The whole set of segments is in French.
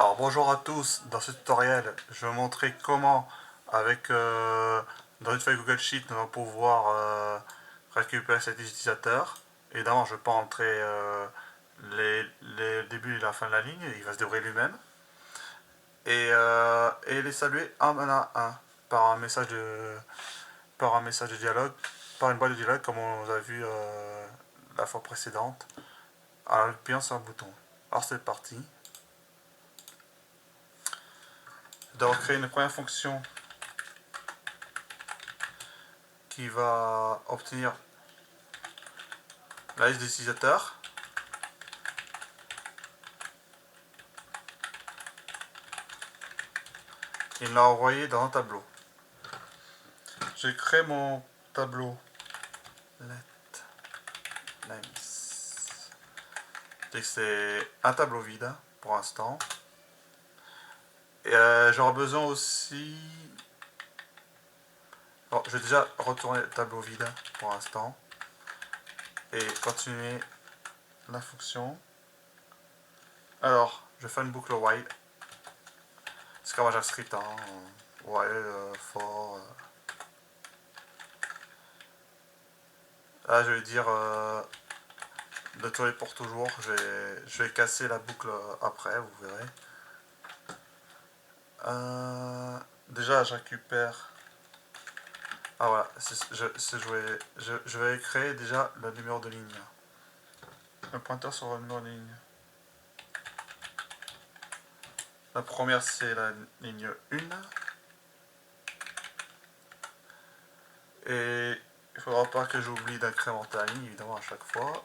Alors bonjour à tous, dans ce tutoriel je vais vous montrer comment avec dans une feuille Google Sheet nous allons pouvoir récupérer cet utilisateur. Évidemment je ne vais pas entrer les débuts et la fin de la ligne, il va se débrouiller lui-même. Et les saluer un à un par un message de dialogue, par une boîte de dialogue comme on a vu la fois précédente, en appuyant sur un bouton. Alors c'est parti. Je dois créer une première fonction qui va obtenir la liste des utilisateurs. Il l'a envoyé dans un tableau. Je crée mon tableau let names. C'est un tableau vide pour l'instant. Et j'aurai besoin aussi. Bon, je vais déjà retourner le tableau vide pour l'instant et continuer la fonction. Alors, je fais une boucle while. C'est comme un JavaScript, hein. While for. Là, je vais dire de tourner pour toujours. Je vais casser la boucle après, vous verrez. Déjà, je récupère. Ah voilà, je vais créer déjà le numéro de ligne. Un pointeur sur le numéro de ligne. La première, c'est la ligne 1. Et il ne faudra pas que j'oublie d'incrémenter la ligne, évidemment, à chaque fois.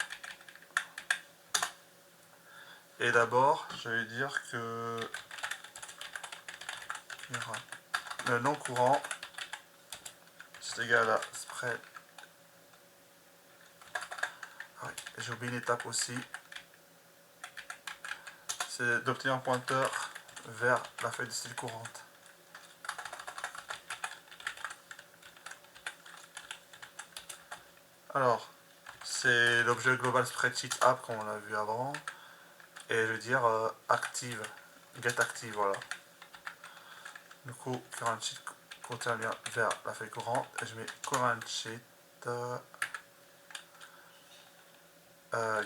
Et d'abord, je vais dire que le nom courant, c'est égal à spread. Ah oui, j'ai oublié une étape aussi. C'est d'obtenir un pointeur vers la feuille de style courante. Alors, c'est l'objet global spreadsheet app comme on l'a vu avant. Et je vais dire active, get active, voilà. Du coup, current sheet contient le lien vers la feuille courante. Et je mets current sheet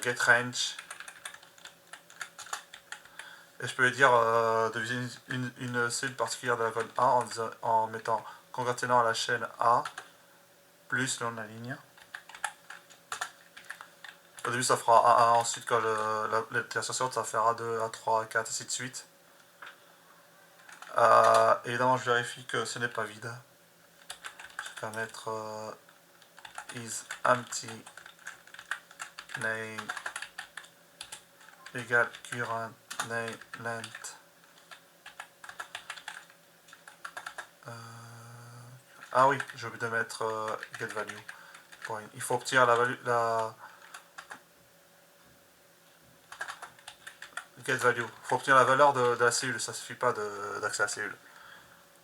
get range. Et je peux lui dire de viser une cellule particulière de la colonne A en mettant concaténant à la chaîne A plus le nom de la ligne. Au début ça fera A1, ensuite quand l'itération suivante ça fera A2, A3, A4, ainsi de suite. Évidemment je vérifie que ce n'est pas vide. Je vais mettre is empty name égale current name length. Ah oui, j'ai oublié de mettre get value. Il faut obtenir la value, get value. Il faut obtenir la valeur de la cellule, ça ne suffit pas d'accès à la cellule.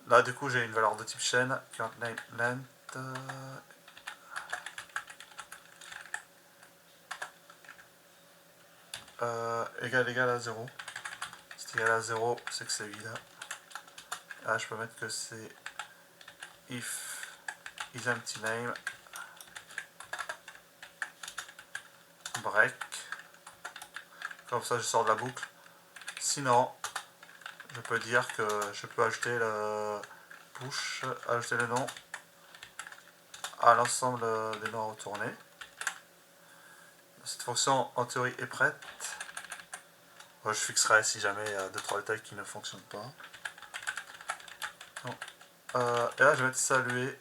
Là, du coup, j'ai une valeur de type chaîne, current name length. Égal à 0. Si c'est égal à 0, c'est que c'est vide. Là, je peux mettre que c'est if is empty name break. Comme ça, je sors de la boucle. Sinon, je peux dire que je peux ajouter le push, ajouter le nom à l'ensemble des noms à retourner. Cette fonction en théorie est prête. Je fixerai si jamais il y a 2-3 détails qui ne fonctionnent pas. Et là je vais mettre saluer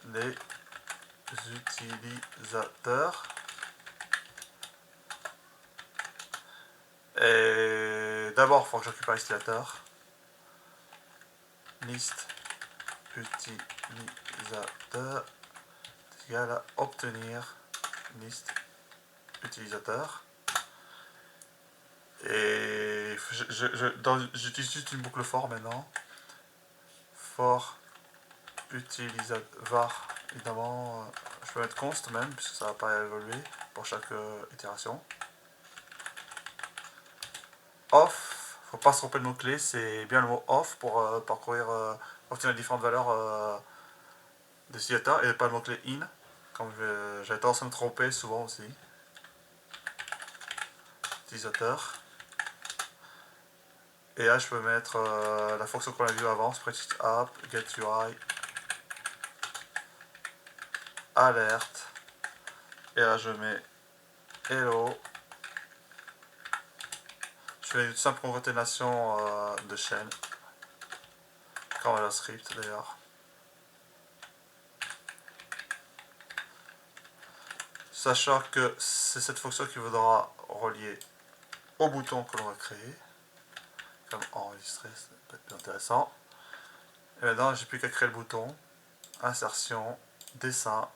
les utilisateurs. Et d'abord il faut que je récupère l'utilisateur. Liste utilisateur égale à obtenir liste utilisateur. Et j'utilise juste une boucle for maintenant. For utilisateur var, évidemment, je peux mettre const même, puisque ça va pas évoluer pour chaque itération. Off Faut pas se tromper de mot-clé, c'est bien le mot off pour obtenir les différentes valeurs des utilisateurs et pas le mot-clé in, comme j'avais tendance à me tromper souvent aussi. Utilisateur. Et là, je peux mettre la fonction qu'on a vue avant, spreadsheet app, get UI, alerte. Et là, je mets hello. Je fais une simple concaténation de chaîne, comme le script d'ailleurs. Sachant que c'est cette fonction qui voudra relier au bouton que l'on va créer. Comme enregistrer, ça peut être plus intéressant. Et maintenant, j'ai plus qu'à créer le bouton. Insertion, dessin.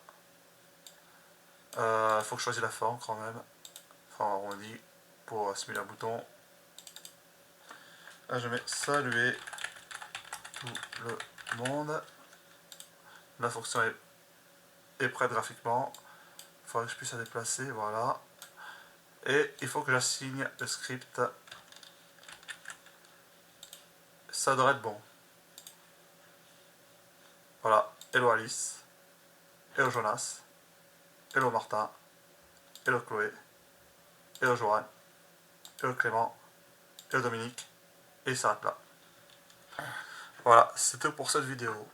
Il faut que je choisisse la forme quand même. Enfin, on dit pour simuler un bouton. Là, je mets saluer tout le monde. La fonction est prête graphiquement. Il faudrait que je puisse la déplacer, voilà. Et il faut que j'assigne le script. Ça devrait être bon. Voilà, hello Alice, hello Jonas, hello Martin, hello Chloé, hello Johan, hello Clément, hello Dominique, et il s'arrête là. Voilà, c'est tout pour cette vidéo.